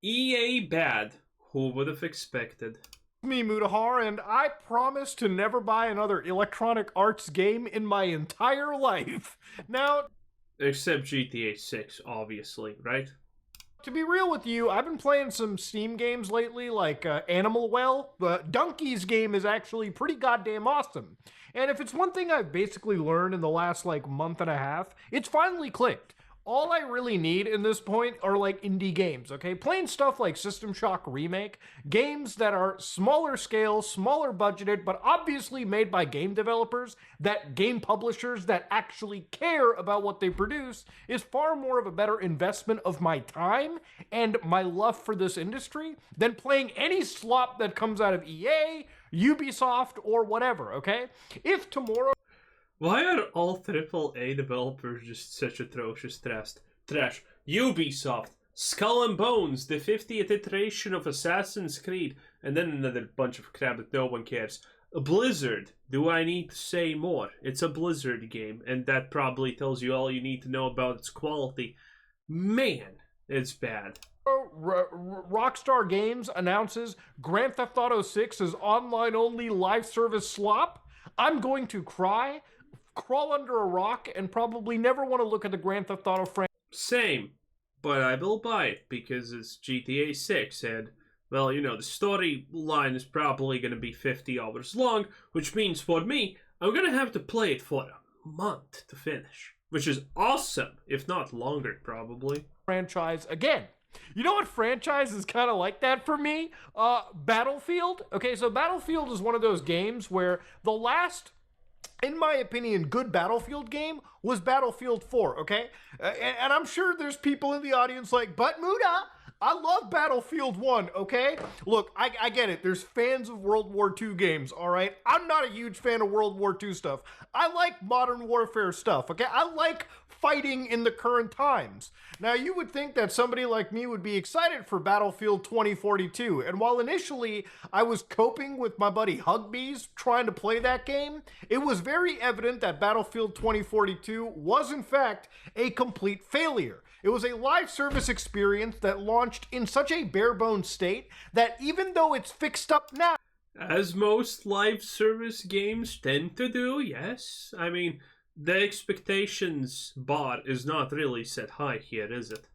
EA bad. Who would have expected? Me, Mutahar, and I promise to never buy another Electronic Arts game in my entire life. Now, Except GTA 6, obviously, right? to be real with you, I've been playing some Steam games lately, like Animal Well. Donkey's game is actually pretty goddamn awesome. And if it's one thing I've basically learned in the last, like, month and a half, it's finally clicked. All I really need in this point are like indie games, okay? Playing stuff like System Shock Remake, games that are smaller scale, smaller budgeted, but obviously made by game developers, that game publishers that actually care about what they produce, is far more of a better investment of my time and my love for this industry than playing any slop that comes out of EA, Ubisoft, or whatever, okay? If tomorrow Why are all AAA developers just such atrocious trash? Ubisoft, Skull and Bones, the 50th iteration of Assassin's Creed, and then another bunch of crap that no one cares. Blizzard, do I need to say more? It's a Blizzard game, and that probably tells you all you need to know about its quality. Man, it's bad. Rockstar Games announces Grand Theft Auto 6 is online-only live service slop, I'm going to cry, crawl under a rock, and probably never want to look at the Grand Theft Auto franchise. Same, but I will buy it because it's GTA 6, and, well, you know, the storyline is probably going to be 50 hours long, which means for me, I'm going to have to play it for a month to finish, which is awesome, if not longer, probably. Franchise again. You know what franchise is kind of like that for me? Battlefield. Okay, so Battlefield is one of those games where the last, in my opinion, good Battlefield game was Battlefield 4, okay? And I'm sure there's people in the audience like, but Muda, I love Battlefield 1, okay? Look, I get it. There's fans of World War II games, all right? I'm not a huge fan of World War II stuff. I like modern warfare stuff, okay? I like fighting in the current times. Now, you would think that somebody like me would be excited for Battlefield 2042, and while initially I was coping with my buddy Hugbees trying to play that game, it was very evident that Battlefield 2042 was in fact a complete failure. It was a live service experience that launched in such a bare-bones state that even though it's fixed up now, as most live service games tend to do, yes. I mean, the expectations bar is not really set high here, is it?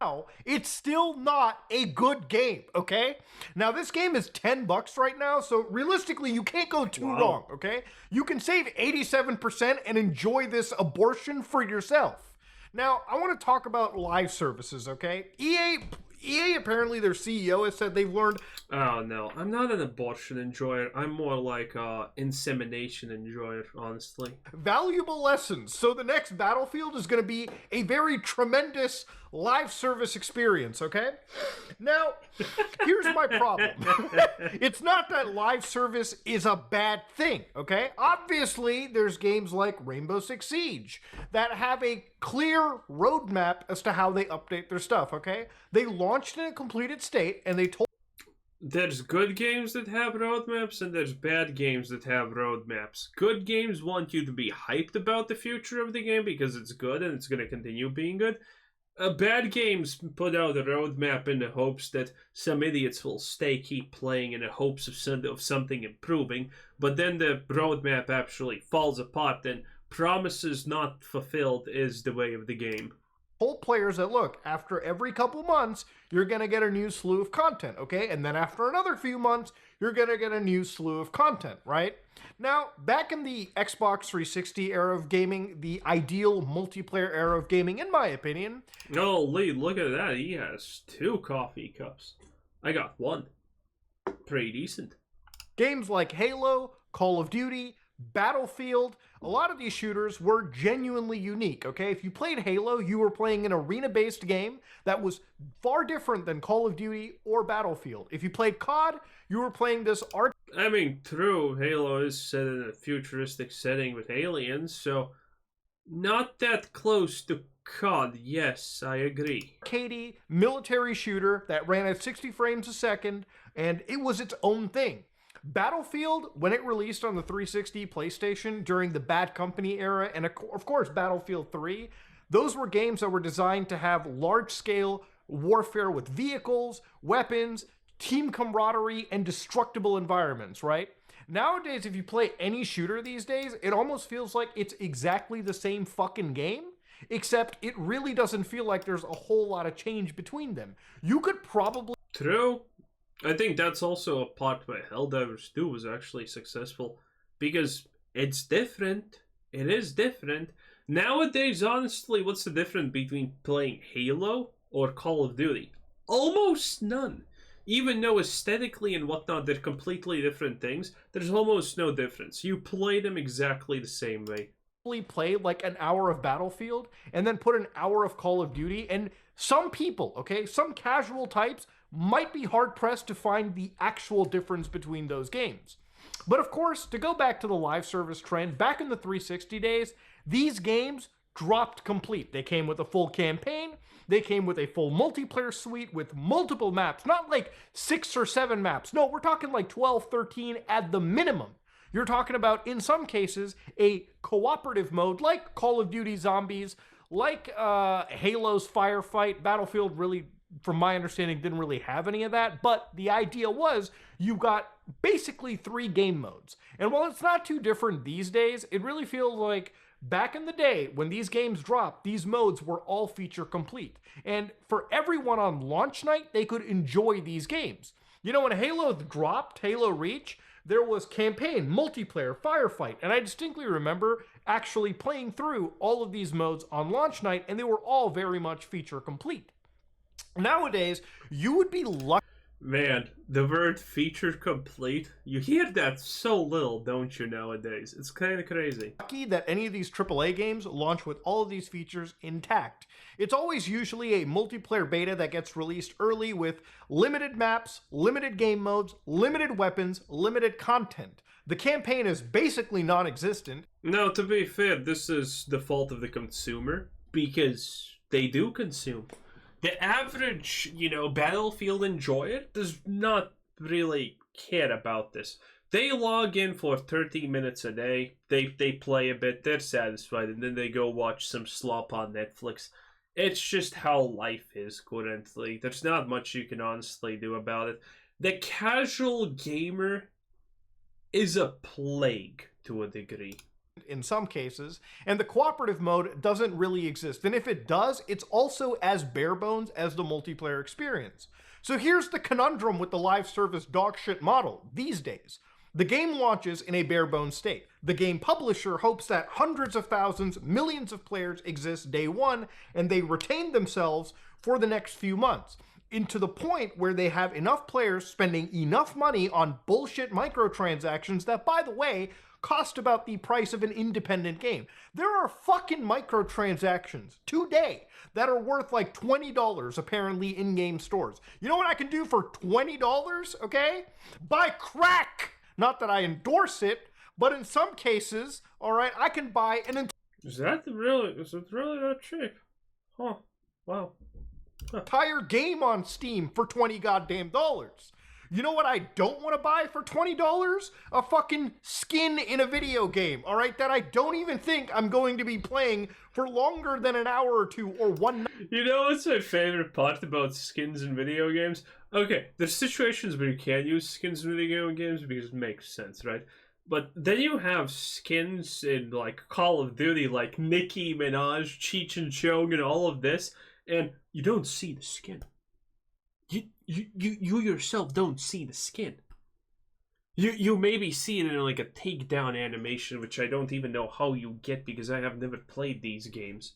it's still not a good game, okay? Now, this game is $10 right now, so realistically, you can't go too wrong, okay? You can save 87% and enjoy this abortion for yourself. Now, I want to talk about live services, okay? EA apparently, their CEO has said they've learned... Oh, no. I'm not an abortion enjoyer. I'm more like a insemination enjoyer, honestly. valuable lessons. So the next Battlefield is going to be a very tremendous live service experience, okay? Now, here's my problem. It's not that live service is a bad thing, okay? Obviously, there's games like Rainbow Six Siege that have a clear roadmap as to how they update their stuff, okay? They launched in a completed state, and they told... There's good games that have roadmaps, and there's bad games that have roadmaps. Good games want you to be hyped about the future of the game because it's good and it's going to continue being good. Bad games put out a roadmap in the hopes that some idiots will keep playing in the hopes of something improving, but then the roadmap actually falls apart and promises not fulfilled is the way of the game. Told players that, look, after every couple months, you're going to get a new slew of content, okay? And then after another few months, you're going to get a new slew of content, right? Now, back in the Xbox 360 era of gaming, the ideal multiplayer era of gaming, in my opinion... Oh, Lee, look at that. He has 2 coffee cups. I got 1. Pretty decent. Games like Halo, Call of Duty, Battlefield, a lot of these shooters were genuinely unique, okay? If you played Halo, you were playing an arena-based game that was far different than Call of Duty or Battlefield. If you played COD, you were playing this I mean, true, Halo is set in a futuristic setting with aliens, so not that close to COD, yes, I agree. arcadey military shooter that ran at 60 frames a second, and it was its own thing. Battlefield, when it released on the 360 PlayStation during the Bad Company era, and of course Battlefield 3, those were games that were designed to have large-scale, warfare with vehicles, weapons, team camaraderie, and destructible environments, right? Nowadays, if you play any shooter these days, it almost feels like it's exactly the same fucking game, except it really doesn't feel like there's a whole lot of change between them. You could probably... True. I think that's also a part why Helldivers 2 was actually successful, because it's different. It is different. Nowadays, honestly, what's the difference between playing Halo or Call of Duty? Almost none. Even though aesthetically and whatnot they're completely different things, there's almost no difference. You play them exactly the same way. Play like an hour of Battlefield and then put an hour of Call of Duty, and some people, okay, some casual types might be hard-pressed to find the actual difference between those games. But of course, to go back to the live service trend, back in the 360 days, these games dropped complete. They came with a full campaign, they came with a full multiplayer suite with multiple maps, not like 6 or 7 maps. No, we're talking like 12, 13 at the minimum. You're talking about, in some cases, a cooperative mode like Call of Duty Zombies, like Halo's Firefight. Battlefield really, from my understanding, didn't really have any of that, but the idea was you got basically 3 game modes. And while it's not too different these days, it really feels like back in the day, when these games dropped, these modes were all feature complete. And for everyone on launch night, they could enjoy these games. You know, when Halo dropped, Halo Reach, there was campaign, multiplayer, firefight, and I distinctly remember actually playing through all of these modes on launch night, and they were all very much feature complete. Nowadays, you would be lucky. Man, the word feature complete, you hear that so little, don't you, nowadays? It's kind of crazy. Lucky that any of these AAA games launch with all of these features intact. It's always usually a multiplayer beta that gets released early with limited maps, limited game modes, limited weapons, limited content. The campaign is basically non-existent. No, to be fair, this is the fault of the consumer, because they do consume. The average, Battlefield enjoyer does not really care about this. They log in for 30 minutes a day, they play a bit, they're satisfied, and then they go watch some slop on Netflix. It's just how life is currently. There's not much you can honestly do about it. The casual gamer is a plague to a degree. In some cases, and the cooperative mode doesn't really exist. And if it does, it's also as bare bones as the multiplayer experience. So here's the conundrum with the live service dogshit model these days. The game launches in a bare bones state. The game publisher hopes that hundreds of thousands, millions of players exist day one, and they retain themselves for the next few months. Into the point where they have enough players spending enough money on bullshit microtransactions that, by the way, cost about the price of an independent game. There are fucking microtransactions today that are worth like $20 apparently in game stores. You know what I can do for $20, okay? Buy crack! Not that I endorse it, but in some cases, all right, I can buy an Is it really that cheap? Huh. Wow. entire game on Steam for $20 goddamn dollars. You know what I don't want to buy for $20? A fucking skin in a video game, all right, that I don't even think I'm going to be playing for longer than an hour or two or one night. You know what's my favorite part about skins in video games? Okay, there's situations where you can use skins in video games because it makes sense, right? But then you have skins in, like, Call of Duty, like Nicki Minaj, Cheech and Chong, and all of this, and you don't see the skin. You yourself don't see the skin. You maybe see it in like a takedown animation, which I don't even know how you get because I have never played these games.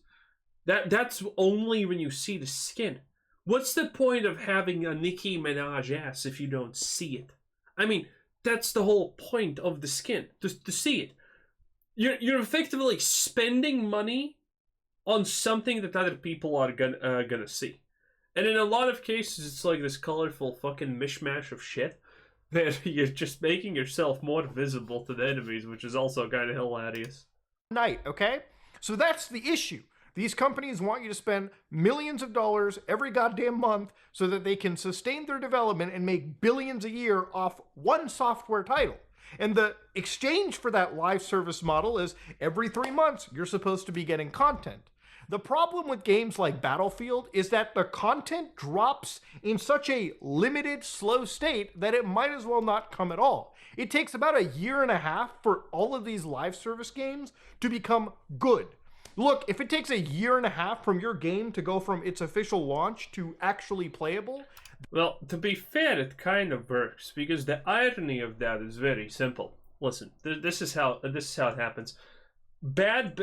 That's only when you see the skin. What's the point of having a Nicki Minaj ass if you don't see it? I mean, that's the whole point of the skin, to see it. You're effectively spending money on something that other people are gonna see. And in a lot of cases, it's like this colorful fucking mishmash of shit that you're just making yourself more visible to the enemies, which is also kind of hilarious. Night, okay? So that's the issue. These companies want you to spend millions of dollars every goddamn month so that they can sustain their development and make billions a year off one software title. And the exchange for that live service model is every 3 months, you're supposed to be getting content. The problem with games like Battlefield is that the content drops in such a limited, slow state that it might as well not come at all. It takes about a year and a half for all of these live service games to become good. Look, if it takes a year and a half from your game to go from its official launch to actually playable. Well, to be fair, it kind of works, because the irony of that is very simple. Listen, this is how it happens. Bad,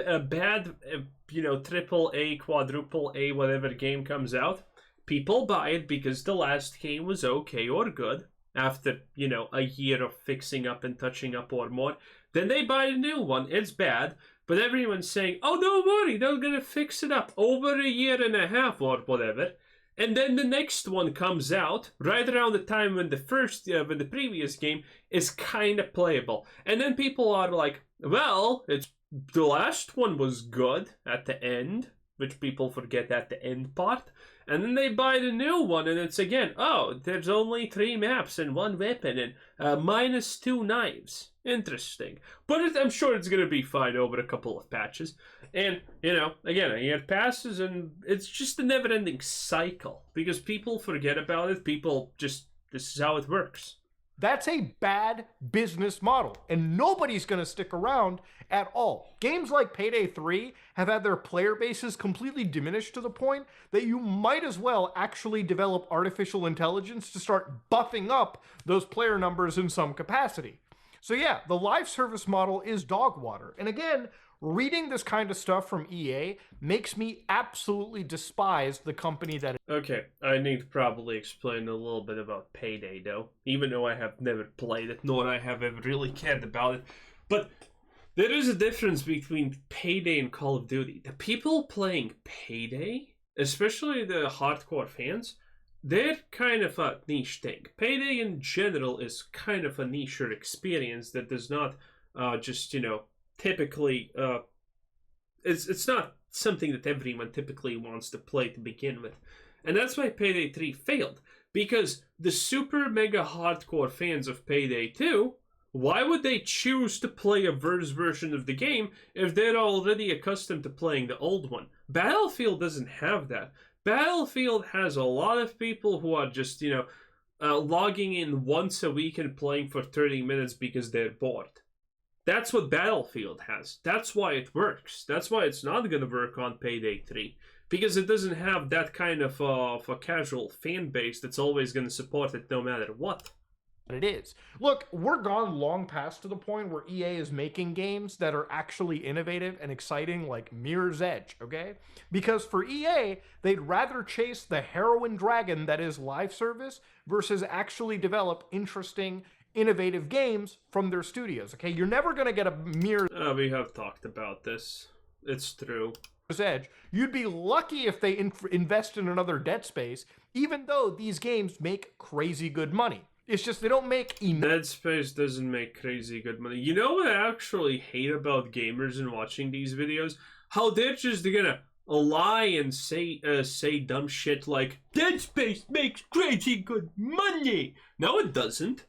triple A, quadruple A, whatever game comes out, people buy it because the last game was okay or good after, a year of fixing up and touching up or more. Then they buy a new one. It's bad, but everyone's saying, oh, don't worry, they're going to fix it up over a year and a half or whatever. And then the next one comes out right around the time when when the previous game is kind of playable. And then people are like, well, the last one was good at the end, which people forget at the end part. And then they buy the new one, and it's again, oh, there's only 3 maps and 1 weapon and -2 knives. Interesting. But I'm sure it's going to be fine over a couple of patches. And, again, a year passes, and it's just a never-ending cycle. Because people forget about it. This is how it works. That's a bad business model, and nobody's going to stick around at all. Games like Payday 3 have had their player bases completely diminished to the point that you might as well actually develop artificial intelligence to start buffing up those player numbers in some capacity. So yeah, the live service model is dog water. And again, reading this kind of stuff from EA makes me absolutely despise the company that it. Okay, I need to probably explain a little bit about Payday, though, even though I have never played it, nor I have ever really cared about it. But there is a difference between Payday and Call of Duty. The people playing Payday, especially the hardcore fans, they're kind of a niche thing. Payday in general is kind of a niche experience that does not typically, it's not something that everyone typically wants to play to begin with. And that's why Payday 3 failed. Because the super mega hardcore fans of Payday 2, why would they choose to play a version of the game if they're already accustomed to playing the old one? Battlefield doesn't have that. Battlefield has a lot of people who are just, logging in once a week and playing for 30 minutes because they're bored. That's what Battlefield has. That's why it works. That's why it's not going to work on Payday 3. Because it doesn't have that kind of a casual fan base that's always going to support it no matter what. It is. Look, we're gone long past to the point where EA is making games that are actually innovative and exciting like Mirror's Edge, okay? Because for EA, they'd rather chase the heroin dragon that is live service versus actually develop interesting, innovative games from their studios, okay? You're never going to get a Mirror's we have talked about this. It's true. Edge. You'd be lucky if they invest in another Dead Space, even though these games make crazy good money. It's just they don't make enough. Dead Space doesn't make crazy good money. You know what I actually hate about gamers and watching these videos? How they're just gonna lie and say dumb shit like, Dead Space makes crazy good money! No, it doesn't.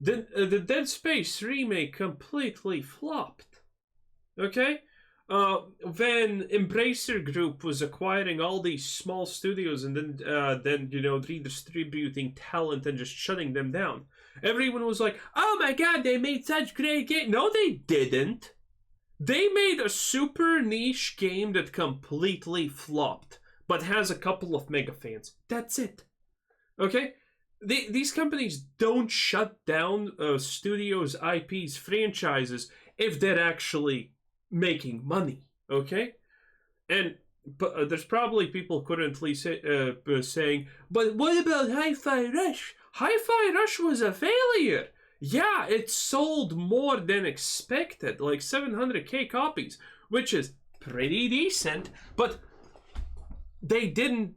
The Dead Space remake completely flopped. Okay? When Embracer Group was acquiring all these small studios and then redistributing talent and just shutting them down, everyone was like, "Oh my God, they made such great games!" No, they didn't. They made a super niche game that completely flopped, but has a couple of mega fans. That's it. Okay. These companies don't shut down studios, IPs, franchises if they're actually making money, okay? But there's probably people currently saying, but what about Hi-Fi Rush? Hi-Fi Rush was a failure. Yeah, it sold more than expected, like 700k copies, which is pretty decent, but they didn't...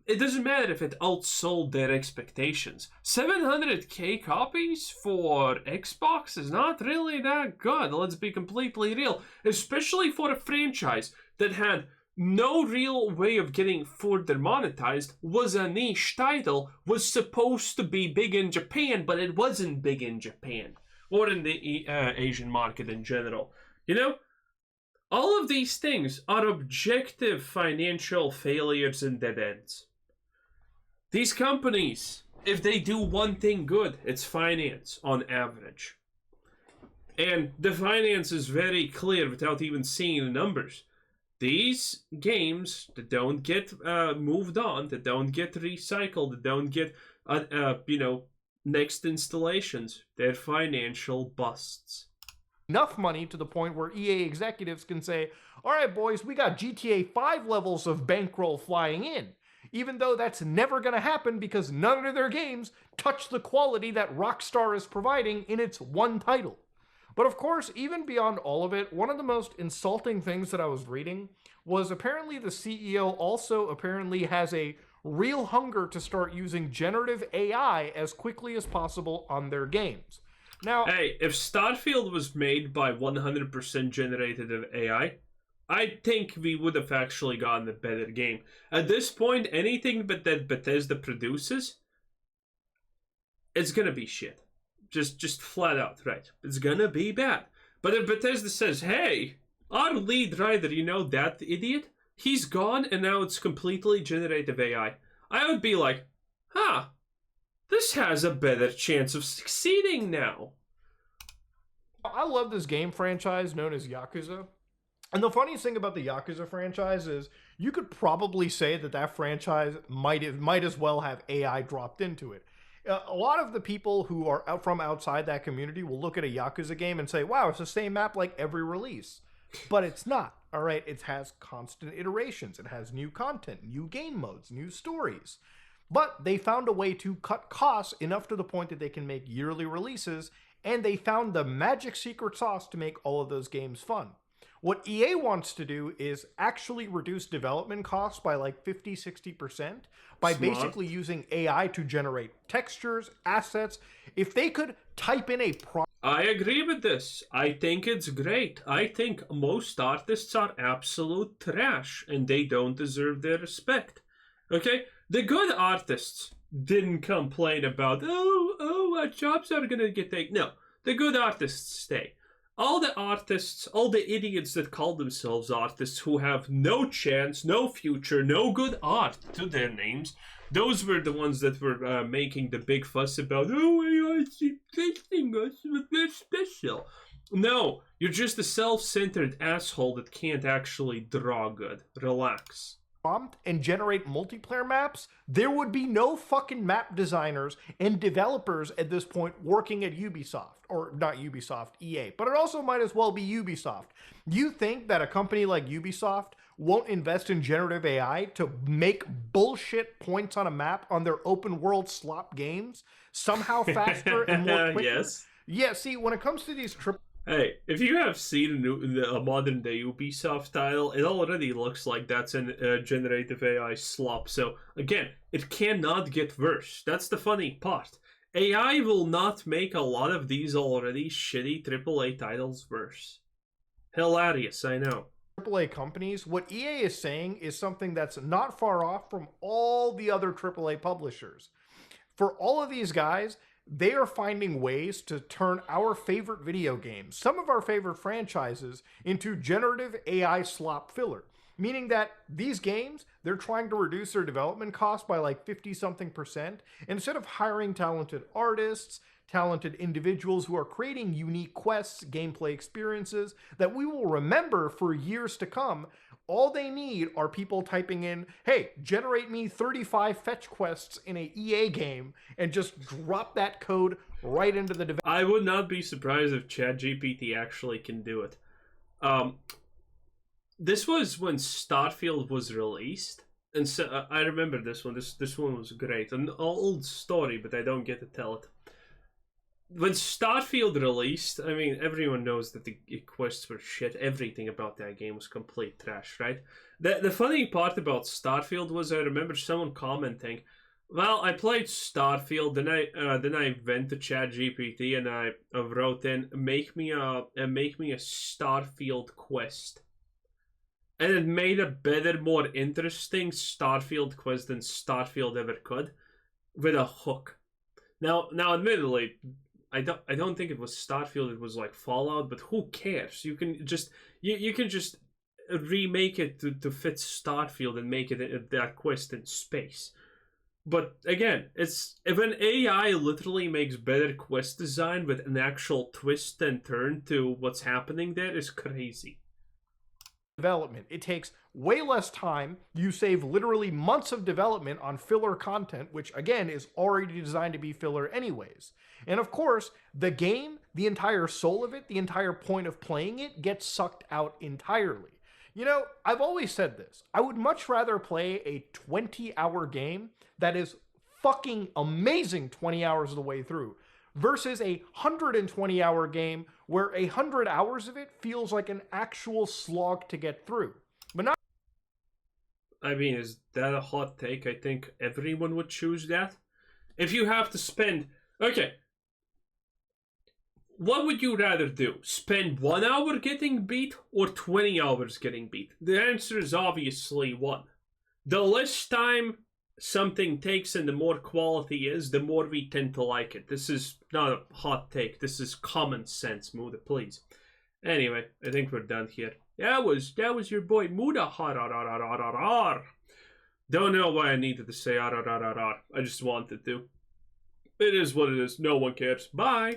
It doesn't matter if it outsold their expectations. 700k copies for Xbox is not really that good, let's be completely real. Especially for a franchise that had no real way of getting further monetized, was a niche title, was supposed to be big in Japan, but it wasn't big in Japan. Or in the Asian market in general. You know? All of these things are objective financial failures and dead ends. These companies, if they do one thing good, it's finance on average. And the finance is very clear without even seeing the numbers. These games that don't get moved on, that don't get recycled, that don't get, next installations, they're financial busts. Enough money to the point where EA executives can say, all right, boys, we got GTA 5 levels of bankroll flying in. Even though that's never going to happen because none of their games touch the quality that Rockstar is providing in its one title. But of course, even beyond all of it, one of the most insulting things that I was reading was apparently the CEO also apparently has a real hunger to start using generative AI as quickly as possible on their games. Now, hey, if Starfield was made by 100% generative AI, I think we would have actually gotten a better game. At this point, anything but that Bethesda produces, it's gonna be shit. Just flat out, right? It's gonna be bad. But if Bethesda says, hey, our lead writer, that idiot? He's gone and now it's completely generative AI. I would be like, huh, this has a better chance of succeeding now. I love this game franchise known as Yakuza. And the funniest thing about the Yakuza franchise is you could probably say that franchise might as well have AI dropped into it. A lot of the people who are out from outside that community will look at a Yakuza game and say, wow, it's the same map like every release. But it's not, all right? It has constant iterations. It has new content, new game modes, new stories. But they found a way to cut costs enough to the point that they can make yearly releases, and they found the magic secret sauce to make all of those games fun. What EA wants to do is actually reduce development costs by like 50-60% by basically using AI to generate textures, assets. If they could type in I agree with this. I think it's great. I think most artists are absolute trash and they don't deserve their respect. Okay? The good artists didn't complain about, our jobs are gonna get taken. No, the good artists stay. All the artists, all the idiots that call themselves artists who have no chance, no future, no good art to their names, those were the ones that were making the big fuss about, AI is replacing us, we're special. No, you're just a self-centered asshole that can't actually draw good. Relax. Prompt and generate multiplayer maps, there would be no fucking map designers and developers at this point working at Ubisoft. Or not Ubisoft, EA. But it also might as well be Ubisoft. You think that a company like Ubisoft won't invest in generative AI to make bullshit points on a map on their open world slop games somehow faster and more quicker? Yes. Yeah, see, when it comes to these Hey, if you have seen a modern day Ubisoft title, it already looks like that's a generative AI slop. So, again, it cannot get worse. That's the funny part. AI will not make a lot of these already shitty AAA titles worse. Hilarious, I know. AAA companies, what EA is saying is something that's not far off from all the other AAA publishers. For all of these guys, they are finding ways to turn our favorite video games, some of our favorite franchises, into generative AI slop filler. Meaning that these games, they're trying to reduce their development costs by like 50-something%. Instead of hiring talented artists, talented individuals who are creating unique quests, gameplay experiences that we will remember for years to come, all they need are people typing in, hey, generate me 35 fetch quests in a EA game, and just drop that code right into the development. I would not be surprised if ChatGPT actually can do it. This was when Starfield was released, and so I remember this one. This one was great. An old story, but I don't get to tell it. When Starfield released, I mean, everyone knows that the quests were shit. Everything about that game was complete trash, right? The funny part about Starfield was I remember someone commenting, well, I played Starfield, then I went to ChatGPT and I wrote in, make me a Starfield quest. And it made a better, more interesting Starfield quest than Starfield ever could, with a hook. Now, admittedly, I don't think it was Starfield, it was like Fallout, but who cares? You can just you can just remake it to fit Starfield and make it that quest in space. But again, it's if an AI literally makes better quest design with an actual twist and turn to what's happening there is crazy. Development. It takes way less time. You save literally months of development on filler content, which again is already designed to be filler anyways. And of course, the game, the entire soul of it, the entire point of playing it gets sucked out entirely. You know, I've always said this. I would much rather play a 20-hour game that is fucking amazing 20 hours of the way through versus a 120-hour game where 100 hours of it feels like an actual slog to get through. But not. I mean, is that a hot take? I think everyone would choose that. If you have to spend... Okay. What would you rather do? Spend 1 hour getting beat or 20 hours getting beat? The answer is obviously 1. The less time something takes and the more quality is, the more we tend to like it. This is not a hot take. This is common sense, Muda, please. Anyway, I think we're done here. That was your boy Muda. Don't know why I needed to say I just wanted to. It is what it is. No one cares. Bye.